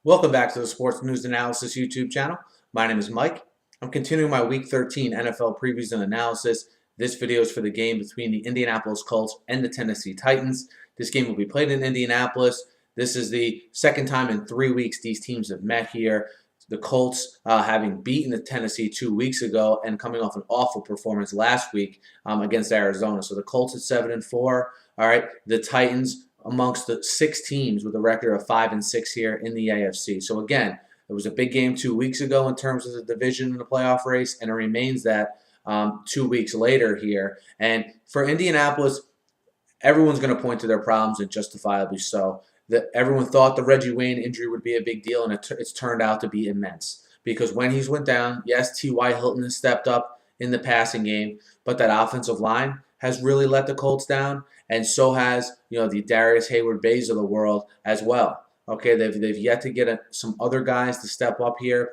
Welcome back to the Sports News Analysis YouTube channel. My name is Mike. I'm continuing my Week 13 NFL previews and analysis. This video is for the game between the Indianapolis Colts and the Tennessee Titans. This game will be played in Indianapolis. This is the second time in 3 weeks these teams have met here. The Colts having beaten the Tennessee 2 weeks ago and coming off an awful performance last week against Arizona. So the Colts at 7-4. All right, the Titans amongst the 6 teams with a record of 5-6 here in the AFC. So again, it was a big game 2 weeks ago in terms of the division and the playoff race, and it remains that 2 weeks later here. And for Indianapolis, everyone's going to point to their problems, and justifiably so. Everyone thought the Reggie Wayne injury would be a big deal, and it's turned out to be immense. Because when he's went down, yes, T.Y. Hilton has stepped up in the passing game, but that offensive line has really let the Colts down, and so has the Darius Hayward-Bays of the world as well. Okay, they've yet to get some other guys to step up here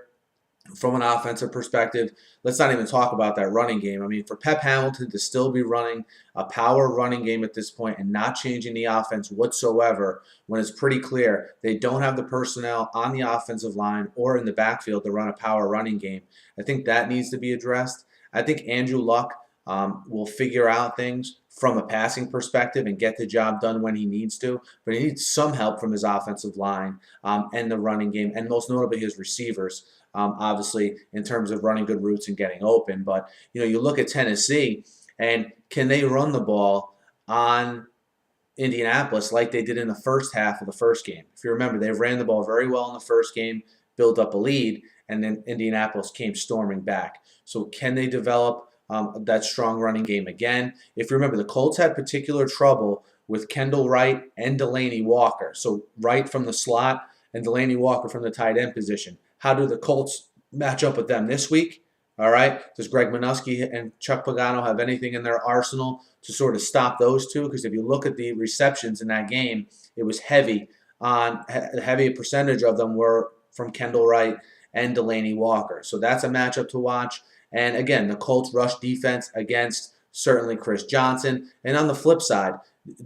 from an offensive perspective. Let's not even talk about that running game. I mean, for Pep Hamilton to still be running a power running game at this point and not changing the offense whatsoever, when it's pretty clear they don't have the personnel on the offensive line or in the backfield to run a power running game, I think that needs to be addressed. I think Andrew Luck will figure out things from a passing perspective and get the job done when he needs to, but he needs some help from his offensive line and the running game, and most notably his receivers, obviously, in terms of running good routes and getting open. But you look at Tennessee, and can they run the ball on Indianapolis like they did in the first half of the first game? If you remember, they ran the ball very well in the first game, built up a lead, and then Indianapolis came storming back. So can they develop that strong running game again? If you remember, the Colts had particular trouble with Kendall Wright and Delanie Walker. So Wright from the slot and Delanie Walker from the tight end position. How do the Colts match up with them this week? All right, does Greg Minuski and Chuck Pagano have anything in their arsenal to sort of stop those two? Because if you look at the receptions in that game, it was heavy. A heavy percentage of them were from Kendall Wright and Delanie Walker. So that's a matchup to watch. And again, the Colts rush defense against certainly Chris Johnson. And on the flip side,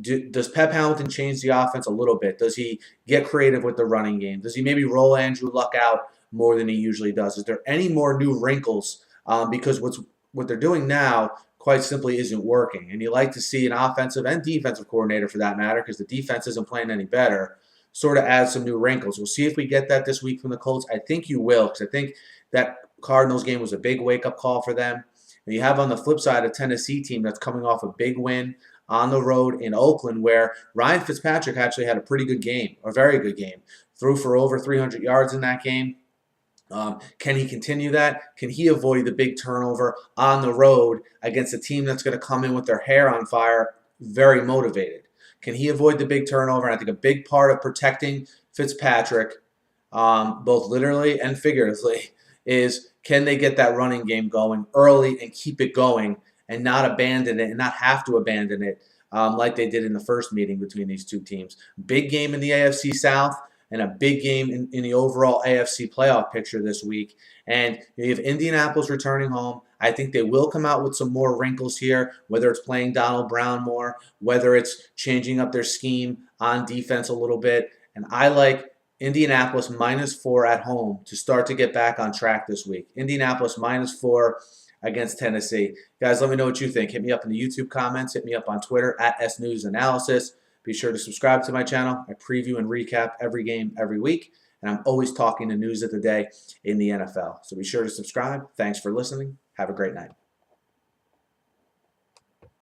does Pep Hamilton change the offense a little bit? Does he get creative with the running game? Does he maybe roll Andrew Luck out more than he usually does? Is there any more new wrinkles? Because what they're doing now quite simply isn't working. And you like to see an offensive and defensive coordinator, for that matter, because the defense isn't playing any better, sort of add some new wrinkles. We'll see if we get that this week from the Colts. I think you will, because I think that Cardinals game was a big wake-up call for them. And you have on the flip side a Tennessee team that's coming off a big win on the road in Oakland, where Ryan Fitzpatrick actually had a pretty good game, a very good game. Threw for over 300 yards in that game. Can he continue that? Can he avoid the big turnover on the road against a team that's going to come in with their hair on fire, very motivated? Can he avoid the big turnover? And I think a big part of protecting Fitzpatrick, both literally and figuratively, is can they get that running game going early and keep it going and not abandon it and not have to abandon it like they did in the first meeting between these two teams. Big game in the AFC South and a big game in the overall AFC playoff picture this week. And you have Indianapolis returning home. I think they will come out with some more wrinkles here, whether it's playing Donald Brown more, whether it's changing up their scheme on defense a little bit. And I like Indianapolis -4 at home to start to get back on track this week. Indianapolis -4 against Tennessee. Guys, let me know what you think. Hit me up in the YouTube comments. Hit me up on Twitter at @SNewsAnalysis. Be sure to subscribe to my channel. I preview and recap every game every week. And I'm always talking the news of the day in the NFL. So be sure to subscribe. Thanks for listening. Have a great night.